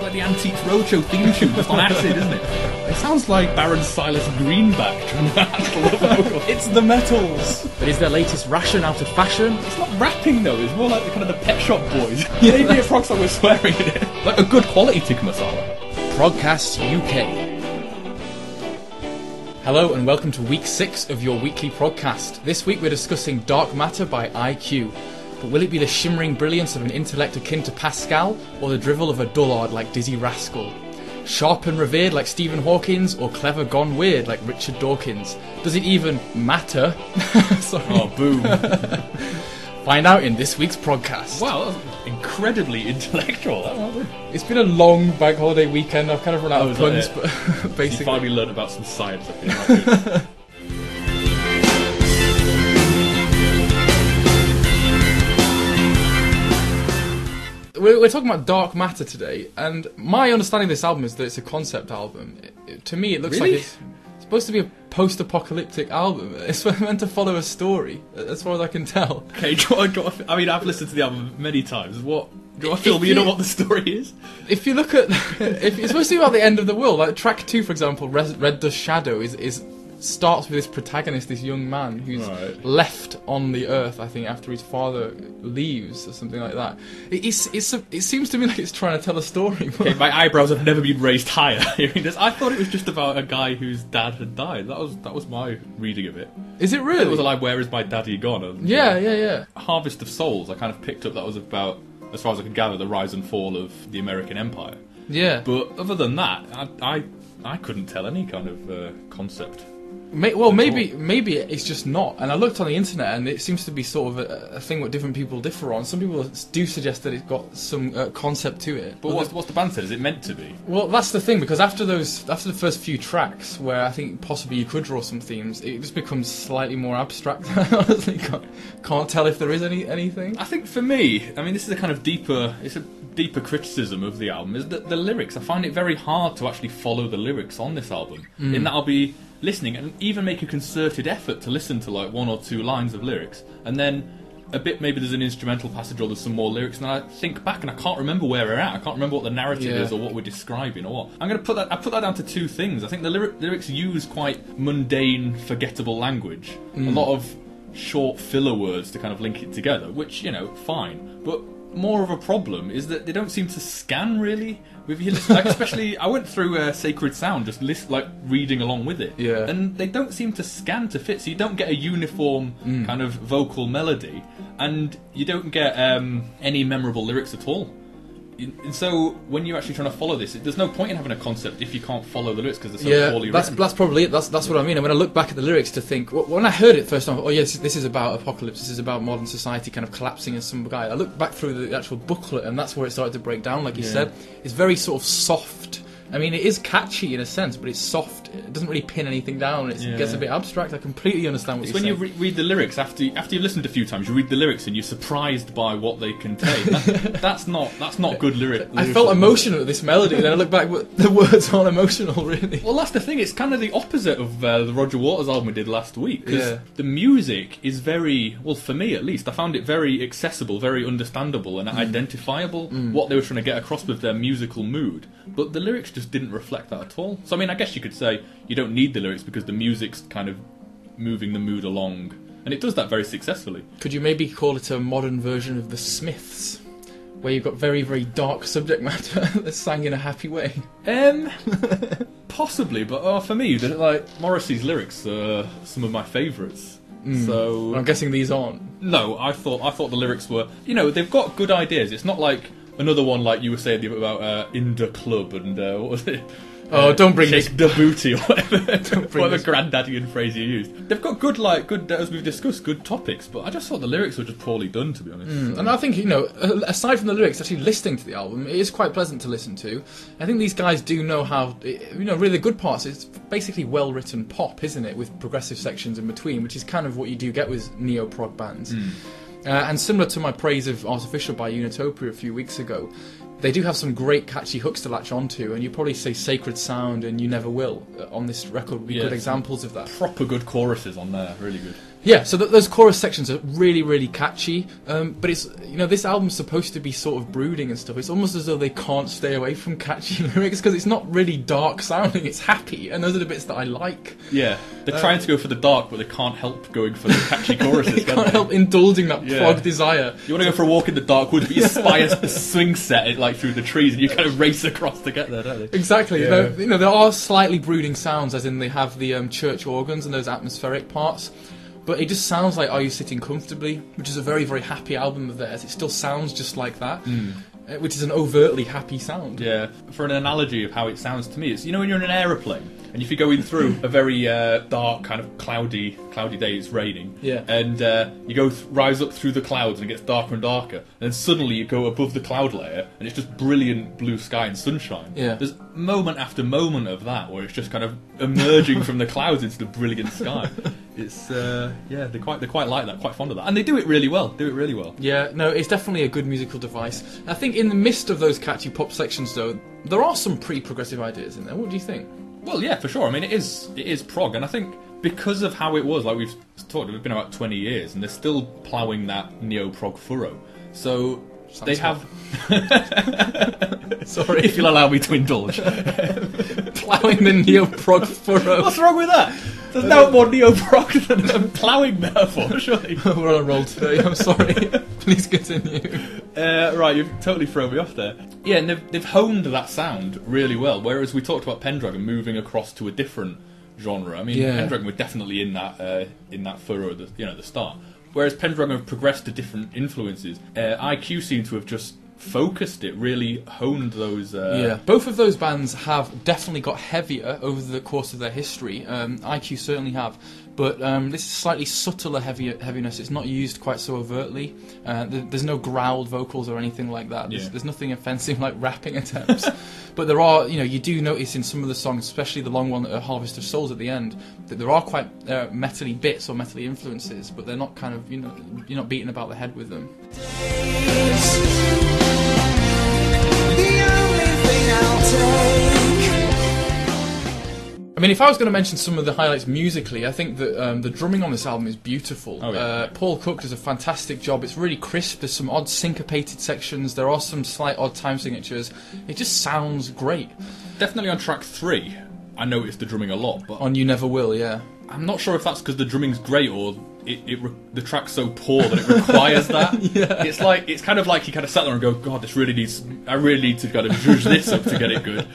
like the Antiques Roadshow theme tune just on acid, isn't it? It sounds like Baron Silas Greenback trying to handle the vocal. It's the metals. But is their latest ration out of fashion? It's not rapping though, it's more like the kind of the Pet Shop Boys. Maybe a prog song with swearing in it. Like a good quality tikka masala. ProgcastUK. Hello and welcome to week 6 of your weekly Progcast. This week we're discussing Dark Matter by IQ. But will it be the shimmering brilliance of an intellect akin to Pascal, or the drivel of a dullard like Dizzy Rascal? Sharp and revered like Stephen Hawkins, or clever gone weird like Richard Dawkins? Does it even matter? Sorry. Oh, boom. Find out in this week's Progcast. Wow, that was incredibly intellectual. It's been a long bank holiday weekend. I've kind of run out of puns, but basically... You finally learned about some science, I think. We're talking about Dark Matter today, and my understanding of this album is that it's a concept album. To me, it looks like it's supposed to be a post-apocalyptic album. It's meant to follow a story, as far as I can tell. Okay, I mean, I've listened to the album many times. Do you want to tell me you know what the story is? If you look at... if it's supposed to be about the end of the world, like track 2, for example, Red Dust Shadow, starts with this protagonist, this young man who's left on the earth, I think, after his father leaves or something like that. It seems to me like it's trying to tell a story. Okay, my eyebrows have never been raised higher. I thought it was just about a guy whose dad had died. That was my reading of it. Is it really? It was like, where is my daddy gone? And, yeah. Harvest of Souls, I kind of picked up that was about, as far as I could gather, the rise and fall of the American Empire. Yeah. But other than that, I couldn't tell any kind of concept. Maybe it's just not. And I looked on the internet, and it seems to be sort of a thing what different people differ on. Some people do suggest that it's got some concept to it. But what's the band said? Is it meant to be? Well, that's the thing, because after the first few tracks, where I think possibly you could draw some themes, it just becomes slightly more abstract. I honestly can't tell if there is anything. I think for me, I mean, this is a kind of deeper criticism of the album, is that the lyrics, I find it very hard to actually follow the lyrics on this album. In that I'll be listening and even make a concerted effort to listen to like one or two lines of lyrics, and then a bit, maybe there's an instrumental passage or there's some more lyrics, and then I think back and I can't remember where we're at. I can't remember what the narrative is or what we're describing or what. I put that down to two things. I think the lyrics use quite mundane, forgettable language. A lot of short filler words to kind of link it together, which, fine. But more of a problem is that they don't seem to scan really with you. Like, especially, I went through Sacred Sound, just reading along with it, and they don't seem to scan to fit. So you don't get a uniform kind of vocal melody, and you don't get any memorable lyrics at all. And so when you're actually trying to follow this, there's no point in having a concept if you can't follow the lyrics because they're so poorly written. That's probably it. That's what I mean. And when I look back at the lyrics to think, when I heard it first time, this is about apocalypse, this is about modern society kind of collapsing in some guy. I looked back through the actual booklet, and that's where it started to break down, like you said. It's very sort of soft. I mean, it is catchy in a sense, but it's soft. It doesn't really pin anything down. It gets a bit abstract. I completely understand what you're saying. It's when you read the lyrics, after you've listened a few times, you read the lyrics and you're surprised by what they contain. That's not good lyrics. I felt emotional at this melody, and then I look back, but the words aren't emotional, really. Well, that's the thing. It's kind of the opposite of the Roger Waters album we did last week, because the music is very, well, for me at least, I found it very accessible, very understandable and identifiable, what they were trying to get across with their musical mood. But the lyrics just didn't reflect that at all. So, I mean, I guess you could say you don't need the lyrics because the music's kind of moving the mood along. And it does that very successfully. Could you maybe call it a modern version of the Smiths, where you've got very, very dark subject matter that's sang in a happy way? Possibly, but for me, Morrissey's lyrics are some of my favourites. So well, I'm guessing these aren't. No, I thought the lyrics were... they've got good ideas. It's not like another one like you were saying about In the Club and what was it? Don't bring Shake the booty or whatever. Whatever this granddaddy phrase you used. They've got good, as we've discussed, good topics, but I just thought the lyrics were just poorly done, to be honest. And I think, aside from the lyrics, actually listening to the album, it is quite pleasant to listen to. I think these guys do know how, really the good parts, it's basically well-written pop, isn't it, with progressive sections in between, which is kind of what you do get with neo-prog bands. And similar to my praise of Artificial by Unitopia a few weeks ago, they do have some great catchy hooks to latch onto, and you probably say Sacred Sound and You Never Will on this record would be good examples of that. Proper good choruses on there, really good. Yeah, so those chorus sections are really, really catchy, but it's, this album's supposed to be sort of brooding and stuff. It's almost as though they can't stay away from catchy lyrics, because it's not really dark sounding, it's happy, and those are the bits that I like. Yeah, they're trying to go for the dark, but they can't help going for the catchy choruses, They can't help indulging that prog desire. You want to go for a walk in the dark woods, but you spy a swing set like through the trees, and you kind of race across to get there, don't they? Exactly. Yeah. There are slightly brooding sounds, as in they have the church organs and those atmospheric parts. But it just sounds like Are You Sitting Comfortably, which is a very, very happy album of theirs. It still sounds just like that, which is an overtly happy sound. Yeah. For an analogy of how it sounds to me, it's, when you're in an aeroplane, and if you're going through a very dark, kind of cloudy day, it's raining, and you rise up through the clouds and it gets darker and darker, and then suddenly you go above the cloud layer, and it's just brilliant blue sky and sunshine. Yeah. There's moment after moment of that, where it's just kind of emerging from the clouds into the brilliant sky. It's they quite like that, quite fond of that, and they do it really well. Yeah, no, it's definitely a good musical device. I think in the midst of those catchy pop sections, though, there are some pretty progressive ideas in there. What do you think? Well, yeah, for sure. I mean, it is prog, and I think because of how it was, like we've talked, it's been about 20 years, and they're still ploughing that neo-prog furrow. So they have. Sorry, if you'll allow me to indulge. Ploughing the neo-prog furrow. What's wrong with that? There's no more neo-prog than a ploughing metaphor, surely. We're on a roll today, I'm sorry. Please continue. Right, you've totally thrown me off there. Yeah, and they've honed that sound really well, whereas we talked about Pendragon moving across to a different genre. I mean, Pendragon were definitely in that furrow at the start. Whereas Pendragon have progressed to different influences. IQ seem to have just focused it, really honed those. Both of those bands have definitely got heavier over the course of their history. IQ certainly have, but this is slightly subtler heaviness. It's not used quite so overtly. There's no growled vocals or anything like that. There's nothing offensive like rapping attempts. But there are, you do notice in some of the songs, especially the long one, Harvest of Souls at the end, that there are quite metally bits or metally influences, but they're not kind of, you're not beating about the head with them. I mean, if I was going to mention some of the highlights musically, I think that the drumming on this album is beautiful. Paul Cook does a fantastic job. It's really crisp. There's some odd syncopated sections. There are some slight odd time signatures. It just sounds great. Definitely on track 3, I noticed the drumming a lot. But on You Never Will, yeah. I'm not sure if that's because the drumming's great or the track's so poor that it requires that. It's kind of like he kind of sat there and go, God, I really need to kind of judge this up to get it good.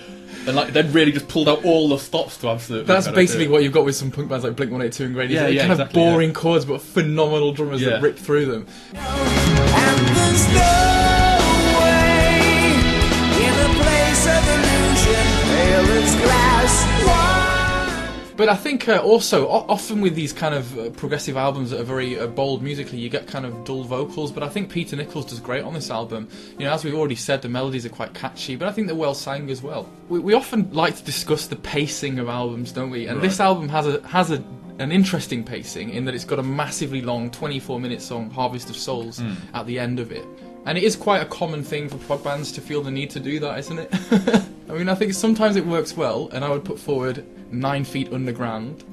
And then really just pulled out all the stops to absolutely. That's basically what you've got with some punk bands like Blink-182 and Grady. Kind of boring chords, but phenomenal drummers that rip through them. And there's no way in a place of illusion, pale as glass. But I think also, often with these kind of progressive albums that are very bold musically, you get kind of dull vocals, but I think Peter Nichols does great on this album. As we've already said, the melodies are quite catchy, but I think they're well sang as well. We often like to discuss the pacing of albums, don't we? And this album has an interesting pacing in that it's got a massively long 24-minute song, Harvest of Souls, at the end of it. And it is quite a common thing for prog bands to feel the need to do that, isn't it? I mean, I think sometimes it works well, and I would put forward 9 Feet Underground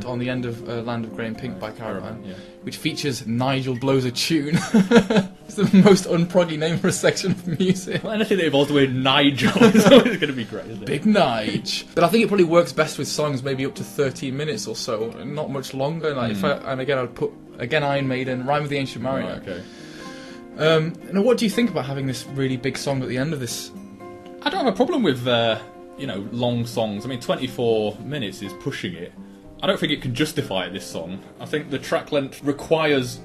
on the end of Land of Grey and Pink by Caravan, which features Nigel Blows a Tune. It's the most unproggy name for a section of music. Well, anything that involves the word Nigel is always going to be great, isn't it? Big Nige. But I think it probably works best with songs maybe up to 13 minutes or so, and not much longer. Like I'd put Iron Maiden, Rime of the Ancient Mariner. Okay. Now, what do you think about having this really big song at the end of this? I don't have a problem with long songs. I mean, 24 minutes is pushing it. I don't think it can justify this song. I think the track length requires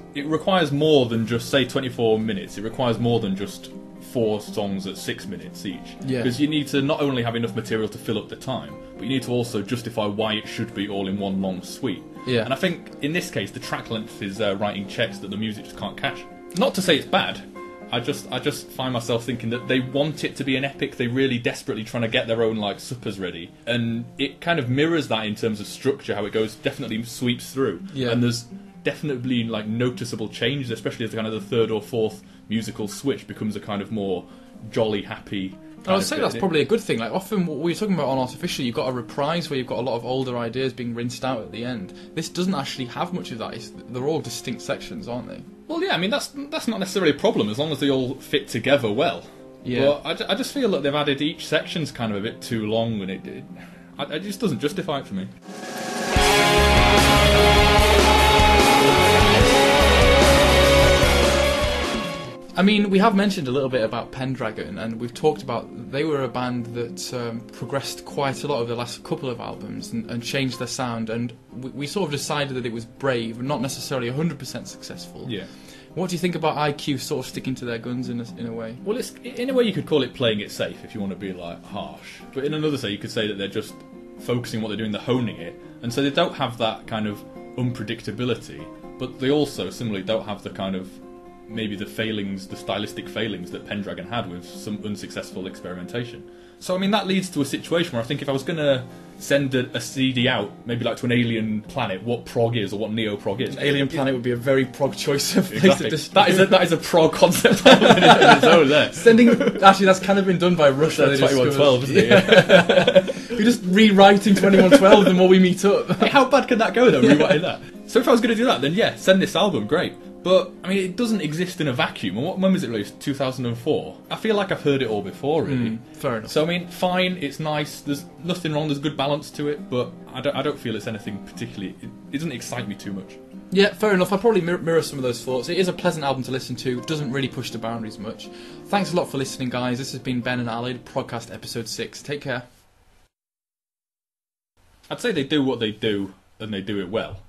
more than just, say, 24 minutes. It requires more than just 4 songs at 6 minutes each. Because you need to not only have enough material to fill up the time, but you need to also justify why it should be all in one long suite. And I think, in this case, the track length is writing checks that the music just can't cash. Not to say it's bad. I just find myself thinking that they want it to be an epic. They're really desperately trying to get their own suppers ready, and it kind of mirrors that in terms of structure. How it goes definitely sweeps through, and there's definitely noticeable changes, especially as kind of the third or fourth musical switch becomes a kind of more jolly, happy I would say that's probably a good thing. Like often what we were talking about on Artificial, you've got a reprise where you've got a lot of older ideas being rinsed out at the end. This doesn't actually have much of that. They're all distinct sections, aren't they? Well, yeah, I mean, that's not necessarily a problem as long as they all fit together well. Yeah. But I just feel that they've added each section's kind of a bit too long, and it just doesn't justify it for me. I mean, we have mentioned a little bit about Pendragon, and we've talked about they were a band that progressed quite a lot over the last couple of albums and changed their sound, and we sort of decided that it was brave, not necessarily 100% successful. Yeah. What do you think about IQ sort of sticking to their guns in a way? Well, in a way you could call it playing it safe if you want to be like harsh, but in another way you could say that they're just focusing on what they're doing, they're honing it, and so they don't have that kind of unpredictability, but they also similarly don't have the kind of maybe the stylistic failings that Pendragon had with some unsuccessful experimentation. So I mean that leads to a situation where I think if I was going to send a CD out, maybe like to an alien planet, what prog is or what neo-prog is. An alien planet would be a very prog choice of place exactly. to display. That is a prog concept album in its own there. Actually, that's kind of been done by Rush. 2112, isn't it? We're just rewriting 2112 the more we meet up. How bad can that go though, rewriting that? So if I was going to do that, then yeah, send this album, great. But, I mean, it doesn't exist in a vacuum. And when was it released? 2004? I feel like I've heard it all before, really. Fair enough. So, I mean, fine, it's nice, there's nothing wrong, there's good balance to it, but I don't feel it's anything particularly... It doesn't excite me too much. Yeah, fair enough. I'll probably mirror some of those thoughts. It is a pleasant album to listen to, doesn't really push the boundaries much. Thanks a lot for listening, guys. This has been Ben and Ali, Progcast Episode 6. Take care. I'd say they do what they do, and they do it well.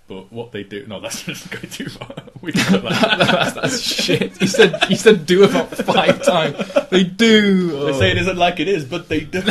But what they do... No, that's just going too far. We can cut that. That's shit. You said do about 5 times. They do. They say it isn't like it is, but they do.